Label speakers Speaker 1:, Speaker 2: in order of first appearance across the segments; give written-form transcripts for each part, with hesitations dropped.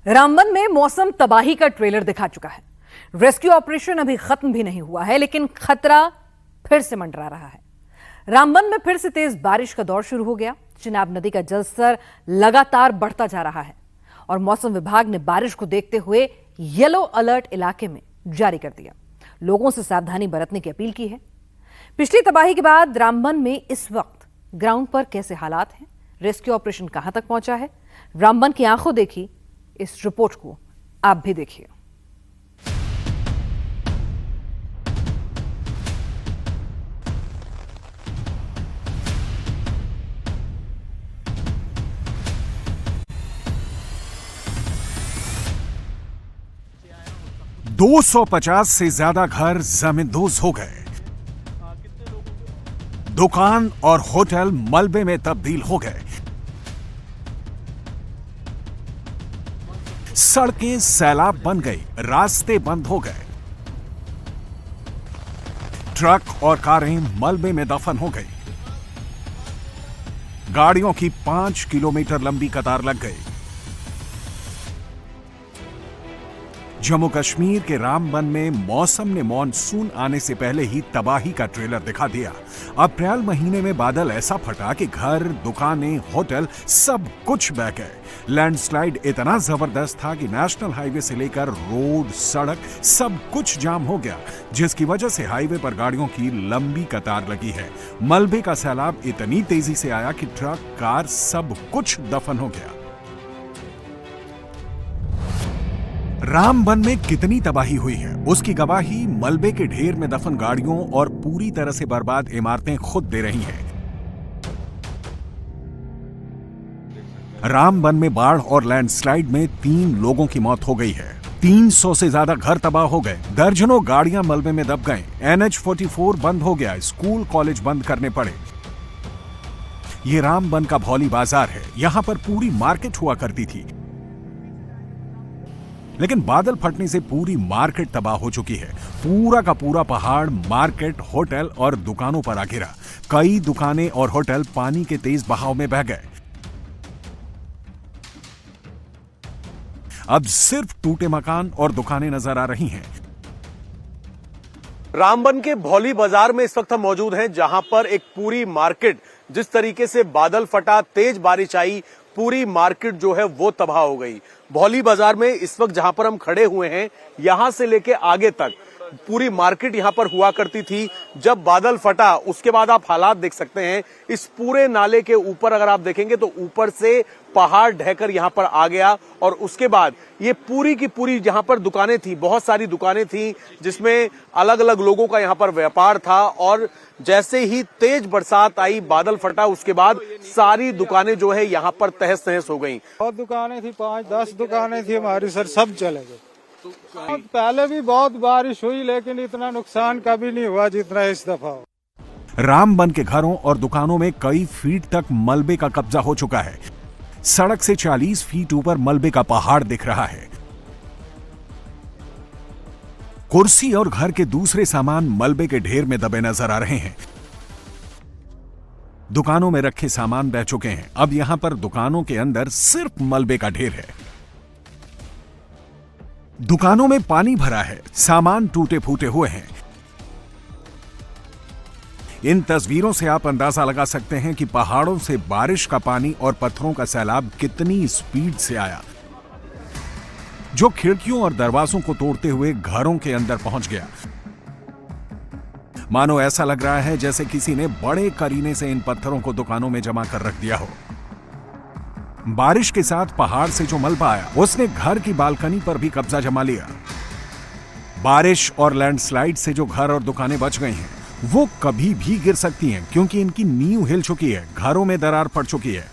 Speaker 1: रामबन में मौसम तबाही का ट्रेलर दिखा चुका है। रेस्क्यू ऑपरेशन अभी खत्म भी नहीं हुआ है, लेकिन खतरा फिर से मंडरा रहा है। रामबन में फिर से तेज बारिश का दौर शुरू हो गया। चिनाब नदी का जलस्तर लगातार बढ़ता जा रहा है और मौसम विभाग ने बारिश को देखते हुए येलो अलर्ट इलाके में जारी कर दिया। लोगों से सावधानी बरतने की अपील की है। पिछली तबाही के बाद रामबन में इस वक्त ग्राउंड पर कैसे हालात हैं, रेस्क्यू ऑपरेशन कहां तक पहुंचा है, रामबन की आंखों देखी इस रिपोर्ट को आप भी देखिए।
Speaker 2: दो 250 से ज्यादा घर जमींदोज हो गए। दुकान और होटल मलबे में तब्दील हो गए। सड़कें सैलाब बन गई, रास्ते बंद हो गए। ट्रक और कारें मलबे में दफन हो गई। गाड़ियों की 5 किलोमीटर लंबी कतार लग गई। जम्मू कश्मीर के रामबन में मौसम ने मॉनसून आने से पहले ही तबाही का ट्रेलर दिखा दिया। अप्रैल महीने में बादल ऐसा फटा कि घर, दुकानें, होटल सब कुछ बह गए। लैंडस्लाइड इतना जबरदस्त था कि नेशनल हाईवे से लेकर रोड, सड़क सब कुछ जाम हो गया, जिसकी वजह से हाईवे पर गाड़ियों की लंबी कतार लगी है। मलबे का सैलाब इतनी तेजी से आया कि ट्रक, कार सब कुछ दफन हो गया। रामबन में कितनी तबाही हुई है, उसकी गवाही मलबे के ढेर में दफन गाड़ियों और पूरी तरह से बर्बाद इमारतें खुद दे रही हैं। रामबन में बाढ़ और लैंडस्लाइड में 3 लोगों की मौत हो गई है। 300 से ज्यादा घर तबाह हो गए। दर्जनों गाड़ियां मलबे में दब गए। NH-44 बंद हो गया। स्कूल, कॉलेज बंद करने पड़े। ये रामबन का भौली बाजार है। यहां पर पूरी मार्केट हुआ करती थी, लेकिन बादल फटने से पूरी मार्केट तबाह हो चुकी है। पूरा का पूरा पहाड़ मार्केट, होटल और दुकानों पर आ गिरा। कई दुकानें और होटल पानी के तेज बहाव में बह गए। अब सिर्फ टूटे मकान और दुकानें नजर आ रही हैं।
Speaker 3: रामबन के भौली बाजार में इस वक्त हम मौजूद हैं, जहां पर एक पूरी मार्केट, जिस तरीके से बादल फटा, तेज बारिश आई, पूरी मार्केट जो है वो तबाह हो गई। भौली बाजार में इस वक्त जहां पर हम खड़े हुए हैं, यहां से लेके आगे तक पूरी मार्केट यहां पर हुआ करती थी। जब बादल फटा उसके बाद आप हालात देख सकते हैं। इस पूरे नाले के ऊपर अगर आप देखेंगे तो ऊपर से पहाड़ ढहकर यहां पर आ गया और उसके बाद ये पूरी की पूरी जहां पर दुकानें थी, बहुत सारी दुकानें थी, जिसमें अलग अलग लोगों का यहां पर व्यापार था। और जैसे ही तेज बरसात आई, बादल फटा, उसके बाद सारी दुकानें जो है यहां पर तहस नहस हो गई।
Speaker 4: बहुत दुकानें थी, 5-10 दुकानें थी हमारी सर, सब चले गए। पहले भी बहुत बारिश हुई, लेकिन इतना नुकसान कभी नहीं हुआ जितना इस दफा।
Speaker 2: रामबन के घरों और दुकानों में कई फीट तक मलबे का कब्जा हो चुका है। सड़क से 40 फीट ऊपर मलबे का पहाड़ दिख रहा है। कुर्सी और घर के दूसरे सामान मलबे के ढेर में दबे नजर आ रहे हैं। दुकानों में रखे सामान बह चुके हैं। अब यहां पर दुकानों के अंदर सिर्फ मलबे का ढेर है। दुकानों में पानी भरा है, सामान टूटे फूटे हुए हैं। इन तस्वीरों से आप अंदाजा लगा सकते हैं कि पहाड़ों से बारिश का पानी और पत्थरों का सैलाब कितनी स्पीड से आया, जो खिड़कियों और दरवाजों को तोड़ते हुए घरों के अंदर पहुंच गया। मानो ऐसा लग रहा है जैसे किसी ने बड़े करीने से इन पत्थरों को दुकानों में जमा कर रख दिया हो। बारिश के साथ पहाड़ से जो मलबा आया, उसने घर की बालकनी पर भी कब्जा जमा लिया। बारिश और लैंडस्लाइड से जो घर और दुकानें बच गई हैं, वो कभी भी गिर सकती हैं, क्योंकि इनकी नींव हिल चुकी है, घरों में दरार पड़ चुकी है।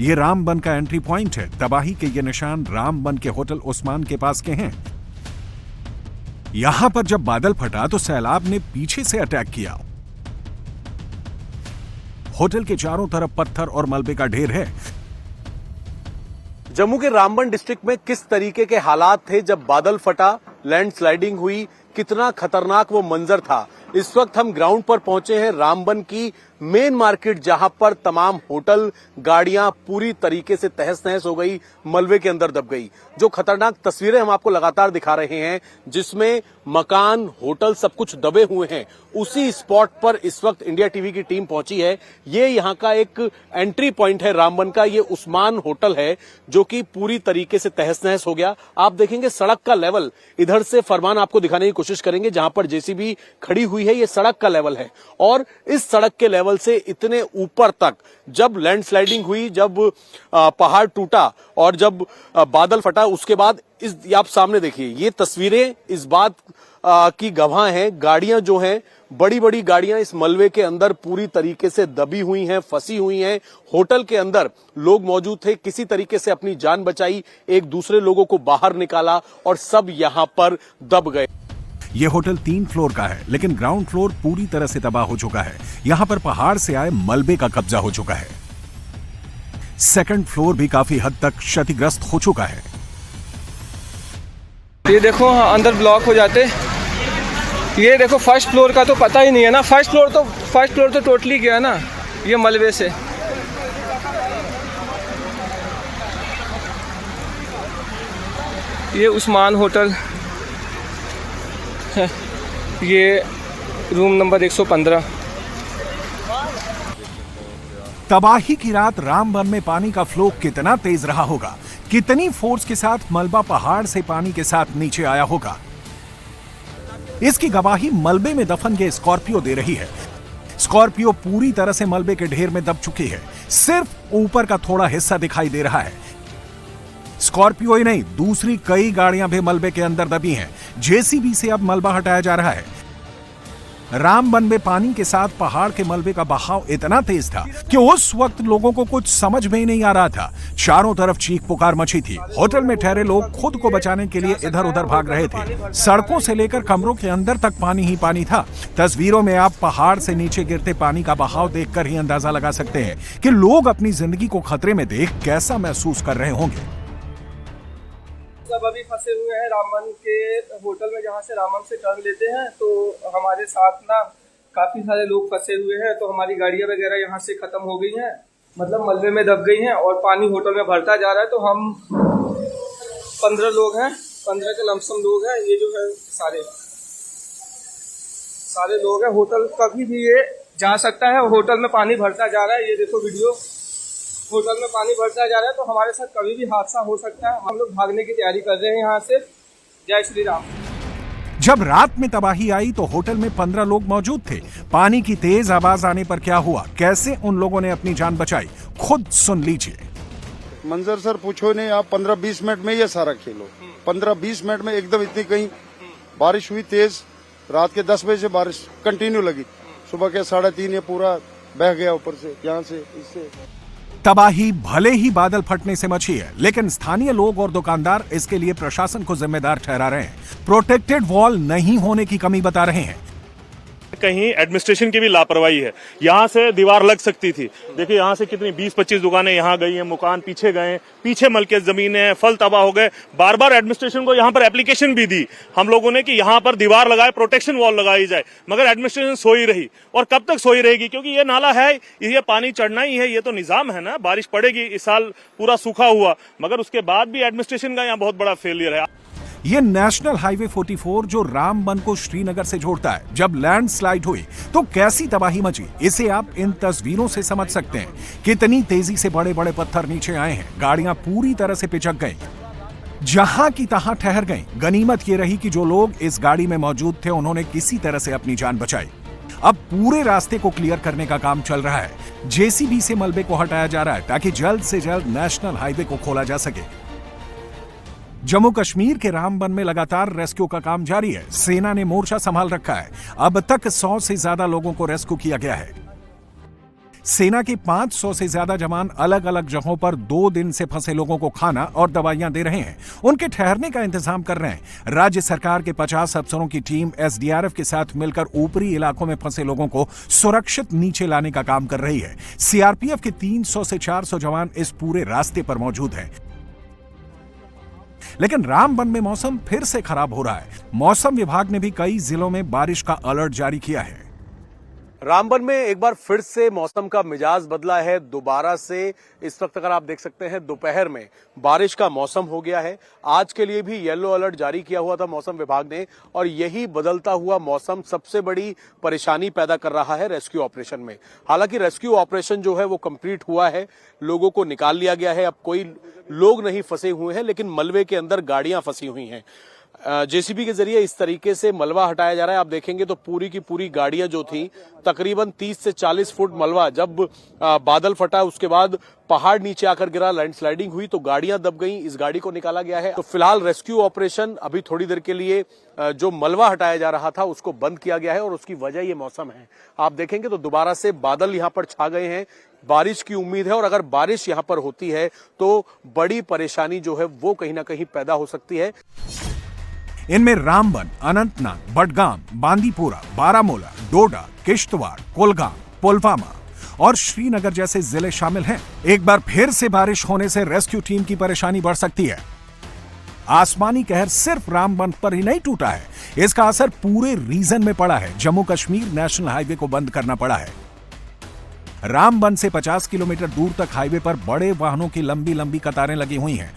Speaker 2: ये रामबन का एंट्री पॉइंट है। तबाही के ये निशान रामबन के होटल उस्मान के पास के हैं। यहां पर जब बादल फटा तो सैलाब ने पीछे से अटैक किया। होटल के चारों तरफ पत्थर और मलबे का ढेर है।
Speaker 3: जम्मू के रामबन डिस्ट्रिक्ट में किस तरीके के हालात थे जब बादल फटा, लैंडस्लाइडिंग हुई, कितना खतरनाक वो मंजर था। इस वक्त हम ग्राउंड पर पहुंचे हैं। रामबन की मेन मार्केट जहां पर तमाम होटल, गाड़ियां पूरी तरीके से तहस नहस हो गई, मलबे के अंदर दब गई। जो खतरनाक तस्वीरें हम आपको लगातार दिखा रहे हैं, जिसमें मकान, होटल सब कुछ दबे हुए हैं, उसी स्पॉट पर इस वक्त इंडिया टीवी की टीम पहुंची है। ये यहां का एक एंट्री पॉइंट है रामबन का। ये उस्मान होटल है जो कि पूरी तरीके से तहस नहस हो गया। आप देखेंगे सड़क का लेवल, इधर से फरमान आपको दिखाने की कोशिश करेंगे, जहां पर जेसीबी खड़ी हुई है, ये सड़क का लेवल है। और इस सड़क के लेवल से इतने ऊपर तक जब लैंडस्लाइडिंग हुई, जब पहाड़ टूटा और जब बादल फटा, उसके बाद आप सामने देखिए, ये तस्वीरें इस बात की गवाह हैं। गाड़ियां जो हैं, बड़ी बड़ी गाड़ियां इस मलबे के अंदर पूरी तरीके से दबी हुई हैं, फंसी हुई हैं। होटल के अंदर लोग मौजूद थे, किसी तरीके से अपनी जान बचाई, एक दूसरे लोगों को बाहर निकाला और सब यहां पर दब गए।
Speaker 2: यह होटल 3 फ्लोर का है, लेकिन ग्राउंड फ्लोर पूरी तरह से तबाह हो चुका है। यहां पर पहाड़ से आए मलबे का कब्जा हो चुका है। सेकंड फ्लोर भी काफी हद तक क्षतिग्रस्त हो चुका है।
Speaker 5: ये देखो अंदर ब्लॉक हो जाते। ये देखो फर्स्ट फ्लोर का तो पता ही नहीं है ना। फर्स्ट फ्लोर तो टोटली गया ना ये मलबे से। ये उस्मान होटल है, ये रूम नंबर 115।
Speaker 2: तबाही की रात रामबन में पानी का फ्लो कितना तेज रहा होगा, कितनी फोर्स के साथ मलबा पहाड़ से पानी के साथ नीचे आया होगा, इसकी गवाही मलबे में दफन ये स्कॉर्पियो दे रही है। स्कॉर्पियो पूरी तरह से मलबे के ढेर में दब चुकी है, सिर्फ ऊपर का थोड़ा हिस्सा दिखाई दे रहा है। स्कॉर्पियो ही नहीं, दूसरी कई गाड़ियां भी मलबे के अंदर दबी हैं। जेसीबी से अब मलबा हटाया जा रहा है। रामबन में पानी के साथ पहाड़ के मलबे का बहाव इतना तेज था कि उस वक्त लोगों को कुछ समझ में ही नहीं आ रहा था। चारों तरफ चीख पुकार मची थी। होटल में ठहरे लोग खुद को बचाने के लिए इधर उधर भाग रहे थे। सड़कों से लेकर कमरों के अंदर तक पानी ही पानी था। तस्वीरों में आप पहाड़ से नीचे गिरते पानी का बहाव देखकर ही अंदाजा लगा सकते हैं कि लोग अपनी जिंदगी को खतरे में देख कैसा महसूस कर रहे होंगे।
Speaker 5: सब अभी फंसे हुए हैं रामबन के होटल में, जहाँ से रामबन से टर्न लेते हैं। तो हमारे साथ ना काफी सारे लोग फंसे हुए हैं। तो हमारी गाड़ियां वगैरह यहाँ से खत्म हो गई हैं, मतलब मलबे में दब गई हैं और पानी होटल में भरता जा रहा है। तो हम 15 लोग हैं, 15 के लमसम लोग हैं। ये जो है सारे लोग हैं। होटल कभी भी ये जा सकता है। होटल में पानी भरता जा रहा है। ये देखो वीडियो, होटल में पानी भरता जा रहा है। तो हमारे साथ कभी भी हादसा हो सकता है। हम लोग भागने की तैयारी कर रहे हैं यहाँ से। जय श्री राम।
Speaker 2: जब रात में तबाही आई तो होटल में 15 लोग मौजूद थे। पानी की तेज आवाज आने पर क्या हुआ, कैसे उन लोगों ने अपनी जान बचाई, खुद सुन लीजिए।
Speaker 6: मंजर सर पूछो नहीं, आप 15-20 मिनट में ये सारा खेलो। 15-20 मिनट में एकदम इतनी कहीं बारिश हुई तेज। रात के 10 बजे से बारिश कंटिन्यू लगी। सुबह के 3:30 ये पूरा बह गया ऊपर से, यहाँ से इससे।
Speaker 2: तबाही भले ही बादल फटने से मची है, लेकिन स्थानीय लोग और दुकानदार इसके लिए प्रशासन को जिम्मेदार ठहरा रहे हैं। प्रोटेक्टेड वॉल नहीं होने की कमी बता रहे हैं।
Speaker 7: कहीं एडमिनिस्ट्रेशन की भी लापरवाही है। यहाँ से दीवार लग सकती थी। देखिए यहाँ से कितनी 20-25 दुकानें यहाँ गई हैं, मकान पीछे गए, पीछे मलके जमीनें, फल तबाह हो गए। बार बार एडमिनिस्ट्रेशन को यहाँ पर एप्लीकेशन भी दी हम लोगों ने कि यहाँ पर दीवार लगाए, प्रोटेक्शन वॉल लगाई जाए, मगर एडमिनिस्ट्रेशन सोई रही। और कब तक सोई रहेगी, क्योंकि ये नाला है, ये पानी चढ़ना ही है, ये तो निजाम है ना। बारिश पड़ेगी, इस साल पूरा सूखा हुआ, मगर उसके बाद भी एडमिनिस्ट्रेशन का यहाँ बहुत बड़ा फेलियर है।
Speaker 2: ये नेशनल हाईवे 44 जो रामबन को श्रीनगर से जोड़ता है, जब लैंडस्लाइड हुई तो कैसी तबाही मची, इसे आप इन तस्वीरों से समझ सकते हैं। कितनी तेजी से बड़े बड़े पत्थर नीचे आए हैं, गाड़ियां पूरी तरह से पिचक गई, जहां की तहां ठहर गई। गनीमत ये रही कि जो लोग इस गाड़ी में मौजूद थे उन्होंने किसी तरह से अपनी जान बचाई। अब पूरे रास्ते को क्लियर करने का काम चल रहा है। जेसीबी से मलबे को हटाया जा रहा है ताकि जल्द से जल्द नेशनल हाईवे को खोला जा सके। जम्मू कश्मीर के रामबन में लगातार रेस्क्यू का काम जारी है। सेना ने मोर्चा संभाल रखा है। अब तक 100 से ज्यादा लोगों को रेस्क्यू किया गया है। सेना के 500 से ज्यादा जवान अलग अलग जगहों पर 2 दिन से फंसे लोगों को खाना और दवाइयां दे रहे हैं, उनके ठहरने का इंतजाम कर रहे हैं। राज्य सरकार के 50 अफसरों की टीम एसडीआरएफ के साथ मिलकर ऊपरी इलाकों में फंसे लोगों को सुरक्षित नीचे लाने का काम कर रही है। सीआरपीएफ के 300 से 400 जवान इस पूरे रास्ते पर मौजूद हैं। लेकिन रामबन में मौसम फिर से खराब हो रहा है। मौसम विभाग ने भी कई जिलों में बारिश का अलर्ट जारी किया है।
Speaker 3: रामबन में एक बार फिर से मौसम का मिजाज बदला है दोबारा से। इस वक्त अगर आप देख सकते हैं दोपहर में बारिश का मौसम हो गया है। आज के लिए भी येलो अलर्ट जारी किया हुआ था मौसम विभाग ने, और यही बदलता हुआ मौसम सबसे बड़ी परेशानी पैदा कर रहा है रेस्क्यू ऑपरेशन में। हालांकि रेस्क्यू ऑपरेशन जो है वो कंप्लीट हुआ है, लोगों को निकाल लिया गया है। अब कोई लोग नहीं फंसे हुए हैं, लेकिन मलबे के अंदर गाड़ियां फंसी हुई हैं। जेसीबी के जरिए इस तरीके से मलबा हटाया जा रहा है। आप देखेंगे तो पूरी की पूरी गाड़ियां जो थी, तकरीबन 30 से 40 फुट मलबा, जब बादल फटा उसके बाद पहाड़ नीचे आकर गिरा, लैंडस्लाइडिंग हुई तो गाड़ियां दब गई। इस गाड़ी को निकाला गया है। तो फिलहाल रेस्क्यू ऑपरेशन अभी थोड़ी देर के लिए जो मलबा हटाया जा रहा था उसको बंद किया गया है, और उसकी वजह ये मौसम है। आप देखेंगे तो दोबारा से बादल यहां पर छा गए हैं, बारिश की उम्मीद है, और अगर बारिश यहां पर होती है तो बड़ी परेशानी जो है वो कहीं ना कहीं पैदा हो सकती है।
Speaker 2: इनमें रामबन, अनंतनाग, बडगाम, बांदीपुरा, बारामूला, डोडा, किश्तवाड़, कुलगाम, पुलवामा और श्रीनगर जैसे जिले शामिल हैं। एक बार फिर से बारिश होने से रेस्क्यू टीम की परेशानी बढ़ सकती है। आसमानी कहर सिर्फ रामबन पर ही नहीं टूटा है, इसका असर पूरे रीजन में पड़ा है। जम्मू कश्मीर नेशनल हाईवे को बंद करना पड़ा है। रामबन से 50 किलोमीटर दूर तक हाईवे पर बड़े वाहनों की लंबी लंबी कतारें लगी हुई हैं।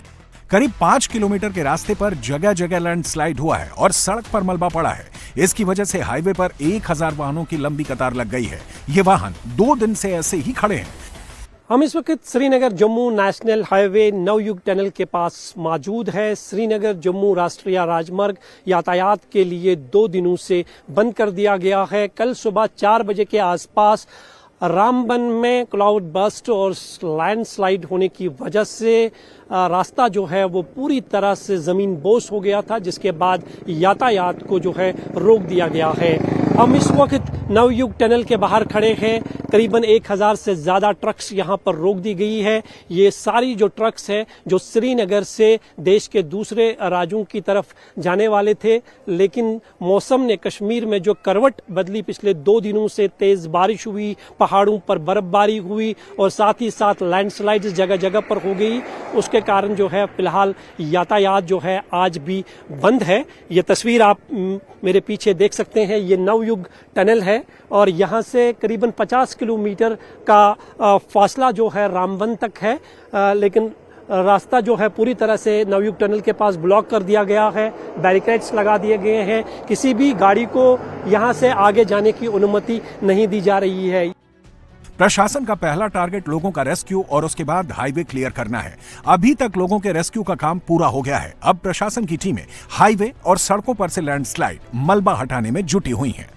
Speaker 2: करीब 5 किलोमीटर के रास्ते पर जगह जगह लैंडस्लाइड हुआ है और सड़क पर मलबा पड़ा है। इसकी वजह से हाईवे पर 1000 वाहनों की लंबी कतार लग गई है। ये वाहन 2 दिन से ऐसे ही खड़े हैं।
Speaker 8: हम इस वक्त Srinagar Jammu national highway Navyug tunnel के पास मौजूद है। श्रीनगर जम्मू राष्ट्रीय राजमार्ग यातायात के लिए 2 दिनों से बंद कर दिया गया है। कल सुबह 4 बजे के आसपास रामबन में क्लाउड बस्ट और लैंडस्लाइड होने की वजह से रास्ता जो है वो पूरी तरह से जमीन बोस हो गया था, जिसके बाद यातायात को जो है रोक दिया गया है। हम इस वक्त नवयुग टनल के बाहर खड़े हैं। करीबन 1000 से ज्यादा ट्रक्स यहां पर रोक दी गई है। ये सारी जो ट्रक्स है जो श्रीनगर से देश के दूसरे राज्यों की तरफ जाने वाले थे, लेकिन मौसम ने कश्मीर में जो करवट बदली, पिछले 2 दिनों से तेज बारिश हुई, पहाड़ों पर बर्फबारी हुई और साथ ही साथ लैंडस्लाइड जगह जगह पर हो गई, उसके कारण जो है फिलहाल यातायात जो है आज भी बंद है। ये तस्वीर आप मेरे पीछे देख सकते हैं, ये नवयुग टनल है और यहाँ से करीबन 50 किलोमीटर का फासला जो है रामबन तक है, लेकिन रास्ता जो है पूरी तरह से नवयुग टनल के पास ब्लॉक कर दिया गया है। बैरिकेड्स लगा दिए गए हैं। किसी भी गाड़ी को यहाँ से आगे जाने की अनुमति नहीं दी जा रही है।
Speaker 2: प्रशासन का पहला टारगेट लोगों का रेस्क्यू और उसके बाद हाईवे क्लियर करना है। अभी तक लोगों के रेस्क्यू का काम पूरा हो गया है। अब प्रशासन की टीमें हाईवे और सड़कों पर से लैंडस्लाइड, मलबा हटाने में जुटी हुई हैं।